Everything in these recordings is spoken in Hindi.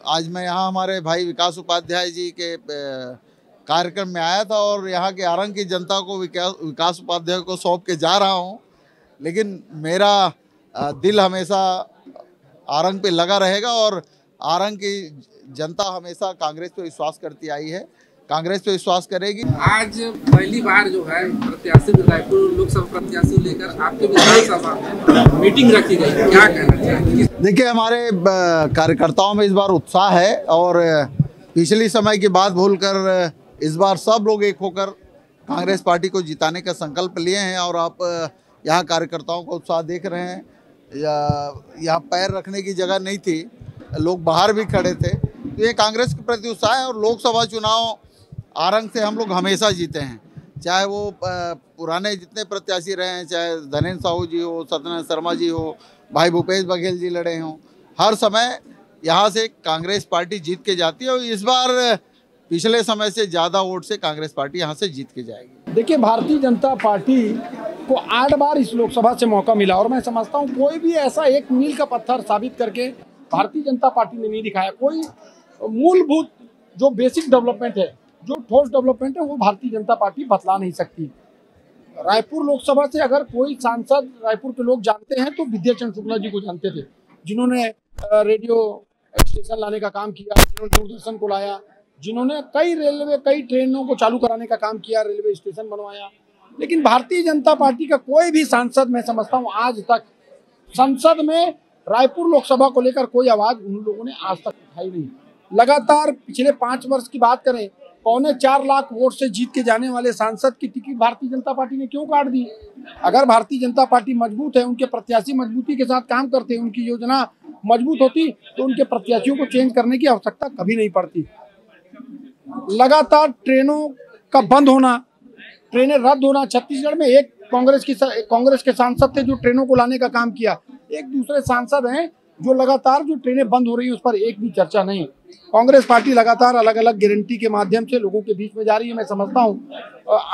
आज मैं यहाँ हमारे भाई विकास उपाध्याय जी के कार्यक्रम में आया था और यहाँ के आरंग की जनता को विकास उपाध्याय को सौंप के जा रहा हूँ। लेकिन मेरा दिल हमेशा आरंग पे लगा रहेगा और आरंग की जनता हमेशा कांग्रेस पे विश्वास करती आई है, कांग्रेस पे विश्वास करेगी। आज पहली बार जो है प्रत्याशी रायपुर लोकसभा प्रत्याशी लेकर आपके विधानसभा में मीटिंग रखी गई, क्या कहना चाहिए? देखिए, हमारे कार्यकर्ताओं में इस बार उत्साह है और पिछली समय की बात भूलकर इस बार सब लोग एक होकर कांग्रेस पार्टी को जिताने का संकल्प लिए हैं। और आप यहाँ कार्यकर्ताओं का उत्साह देख रहे हैं, यहाँ पैर रखने की जगह नहीं थी, लोग बाहर भी खड़े थे। तो ये कांग्रेस के प्रति उत्साह है। और लोकसभा चुनाव आरंग से हम लोग हमेशा जीते हैं, चाहे वो पुराने जितने प्रत्याशी रहे हैं, चाहे धनेन्द्र साहू जी हो, सत्यनारायण शर्मा जी हो, भाई भूपेश बघेल जी लड़े हों, हर समय यहाँ से कांग्रेस पार्टी जीत के जाती है। और इस बार पिछले समय से ज़्यादा वोट से कांग्रेस पार्टी यहाँ से जीत के जाएगी। देखिए, भारतीय जनता पार्टी को 8 बार इस लोकसभा से मौका मिला और मैं समझता हूँ कोई भी ऐसा एक मील का पत्थर साबित करके भारतीय जनता पार्टी ने नहीं दिखाया। कोई मूलभूत जो बेसिक डेवलपमेंट है, जो ठोस डेवलपमेंट है, वो भारतीय जनता पार्टी बतला नहीं सकती। रायपुर लोकसभा से अगर कोई सांसद रायपुर के लोग जानते हैं तो विद्याचंद्र शुक्ला जी को जानते थे, जिन्होंने रेडियो स्टेशन लाने का काम किया, जिन्होंने दूरदर्शन को लाया, जिन्होंने कई ट्रेनों को चालू कराने का काम किया, रेलवे स्टेशन बनवाया। लेकिन भारतीय जनता पार्टी का कोई भी सांसद, मैं समझता हूँ आज तक संसद में रायपुर लोकसभा को लेकर कोई आवाज उन लोगों ने आज तक उठाई नहीं। लगातार पिछले 5 वर्ष की बात करें, 4.25 लाख वोट से जीत के जाने वाले सांसद की टिकट भारतीय जनता पार्टी ने क्यों काट दी? अगर भारतीय जनता पार्टी मजबूत है, उनके प्रत्याशी मजबूती के साथ काम करते हैं, उनकी योजना मजबूत होती, तो उनके प्रत्याशियों को चेंज करने की आवश्यकता कभी नहीं पड़ती। लगातार ट्रेनों का बंद होना, ट्रेनें रद्द होना, छत्तीसगढ़ में एक कांग्रेस के सांसद थे जो ट्रेनों को लाने का काम किया, एक दूसरे सांसद हैं जो लगातार जो ट्रेनें बंद हो रही है उस पर एक भी चर्चा नहीं। कांग्रेस पार्टी लगातार अलग अलग गारंटी के माध्यम से लोगों के बीच में जा रही है। मैं समझता हूँ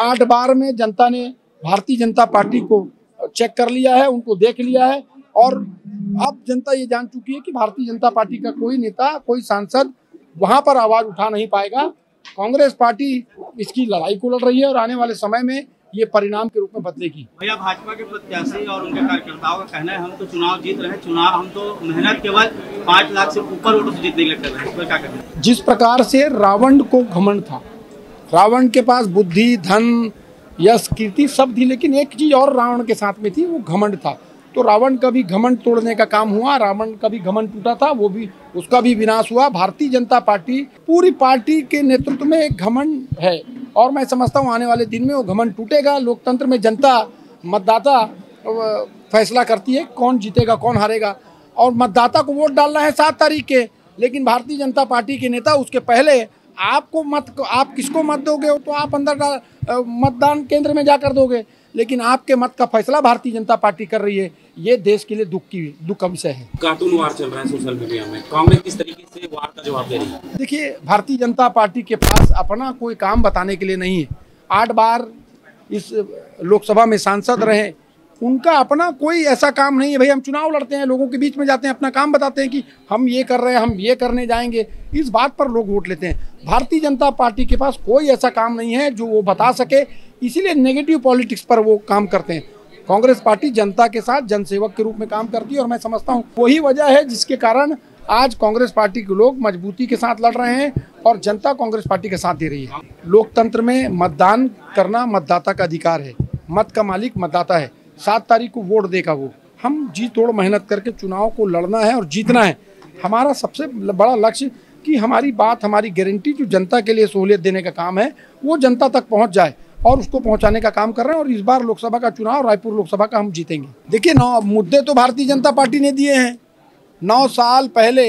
8 बार में जनता ने भारतीय जनता पार्टी को चेक कर लिया है, उनको देख लिया है और अब जनता ये जान चुकी है कि भारतीय जनता पार्टी का कोई नेता, कोई सांसद वहां पर आवाज उठा नहीं पाएगा। कांग्रेस पार्टी इसकी लड़ाई को लड़ रही है और आने वाले समय में ये परिणाम के रूप में बदलेगी। भैया, भाजपा के प्रत्याशी और उनके कार्यकर्ताओं का कहना है हम तो चुनाव जीत रहे हैं, चुनाव हम तो मेहनत केवल 5 लाख से ऊपर वोटों से जीतने के लिए कर रहे हैं, इस पर क्या कहना है? जिस प्रकार से रावण को घमंड था, रावण के पास बुद्धि, धन, यश, कीर्ति सब थी, लेकिन एक चीज और रावण के साथ में थी, वो घमंड था। तो रावण का भी घमंड तोड़ने का काम हुआ, रावण का भी घमंड टूटा था, वो भी उसका भी विनाश हुआ। भारतीय जनता पार्टी, पूरी पार्टी के नेतृत्व में एक घमंड है और मैं समझता हूँ आने वाले दिन में वो घमंड टूटेगा। लोकतंत्र में जनता, मतदाता फैसला करती है कौन जीतेगा कौन हारेगा और मतदाता को वोट डालना है 7 तारीख के। लेकिन भारतीय जनता पार्टी के नेता उसके पहले आप किसको मत दोगे तो आप अंदर मतदान केंद्र में जाकर दोगे, लेकिन आपके मत का फैसला भारतीय जनता पार्टी कर रही है। ये देश के लिए दुख का विषय है। कार्टून वार चल रहा है सोशल मीडिया में, कांग्रेस किस तरीके से वार का जवाब दे रही है? देखिए, भारतीय जनता पार्टी के पास अपना कोई काम बताने के लिए नहीं है। 8 बार इस लोकसभा में सांसद रहे, उनका अपना कोई ऐसा काम नहीं है। भाई, हम चुनाव लड़ते हैं, लोगों के बीच में जाते हैं, अपना काम बताते हैं कि हम ये कर रहे हैं, हम ये करने जाएंगे, इस बात पर लोग वोट लेते हैं। भारतीय जनता पार्टी के पास कोई ऐसा काम नहीं है जो वो बता सके, इसीलिए नेगेटिव पॉलिटिक्स पर वो काम करते हैं। कांग्रेस पार्टी जनता के साथ जनसेवक के रूप में काम करती है और मैं समझता हूँ वही वजह है जिसके कारण आज कांग्रेस पार्टी के लोग मजबूती के साथ लड़ रहे हैं और जनता कांग्रेस पार्टी का साथ दे रही है। लोकतंत्र में मतदान करना मतदाता का अधिकार है, मत का मालिक मतदाता है। 7 तारीख को वोट देगा वो। हम जी तोड़ मेहनत करके चुनाव को लड़ना है और जीतना है। हमारा सबसे बड़ा लक्ष्य कि हमारी बात, हमारी गारंटी जो जनता के लिए सहूलियत देने का काम है वो जनता तक पहुंच जाए और उसको पहुंचाने का काम कर रहे हैं। और इस बार लोकसभा का चुनाव, रायपुर लोकसभा का हम जीतेंगे। देखिए, 9 मुद्दे तो भारतीय जनता पार्टी ने दिए हैं। 9 साल पहले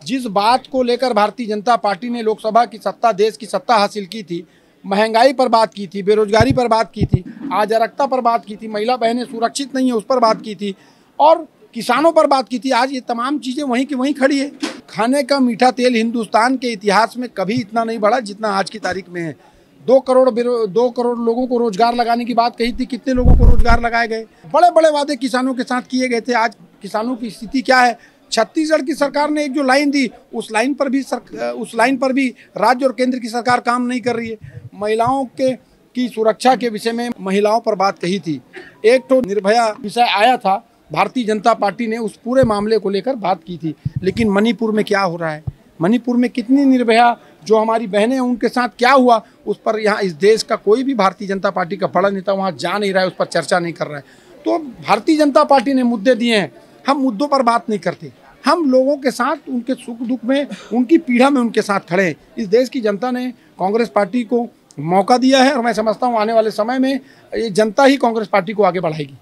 जिस बात को लेकर भारतीय जनता पार्टी ने लोकसभा की सत्ता, देश की सत्ता हासिल की थी, महंगाई पर बात की थी, बेरोजगारी पर बात की थी, अराजकता पर बात की थी, महिला बहनें सुरक्षित नहीं है उस पर बात की थी और किसानों पर बात की थी। आज ये तमाम चीज़ें वहीं की वहीं खड़ी है। खाने का मीठा तेल हिंदुस्तान के इतिहास में कभी इतना नहीं बढ़ा जितना आज की तारीख में है। 2 करोड़ लोगों को रोजगार लगाने की बात कही थी, कितने लोगों को रोजगार लगाए गए। बड़े बड़े वादे किसानों के साथ किए गए थे। आज किसानों की स्थिति क्या है? छत्तीसगढ़ की सरकार ने एक जो लाइन दी, उस लाइन पर भी राज्य और केंद्र की सरकार काम नहीं कर रही है। महिलाओं की सुरक्षा के विषय में महिलाओं पर बात कही थी। एक तो निर्भया विषय आया था, भारतीय जनता पार्टी ने उस पूरे मामले को लेकर बात की थी। लेकिन मणिपुर में क्या हो रहा है, मणिपुर में कितनी निर्भया जो हमारी बहनें हैं उनके साथ क्या हुआ, उस पर यहाँ इस देश का कोई भी भारतीय जनता पार्टी का बड़ा नेता वहाँ जा नहीं रहा है, उस पर चर्चा नहीं कर रहा है। तो भारतीय जनता पार्टी ने मुद्दे दिए हैं, हम मुद्दों पर बात नहीं करते, हम लोगों के साथ उनके सुख दुख में, उनकी पीड़ा में उनके साथ खड़े हैं। इस देश की जनता ने कांग्रेस पार्टी को मौका दिया है और मैं समझता हूँ आने वाले समय में ये जनता ही कांग्रेस पार्टी को आगे बढ़ाएगी।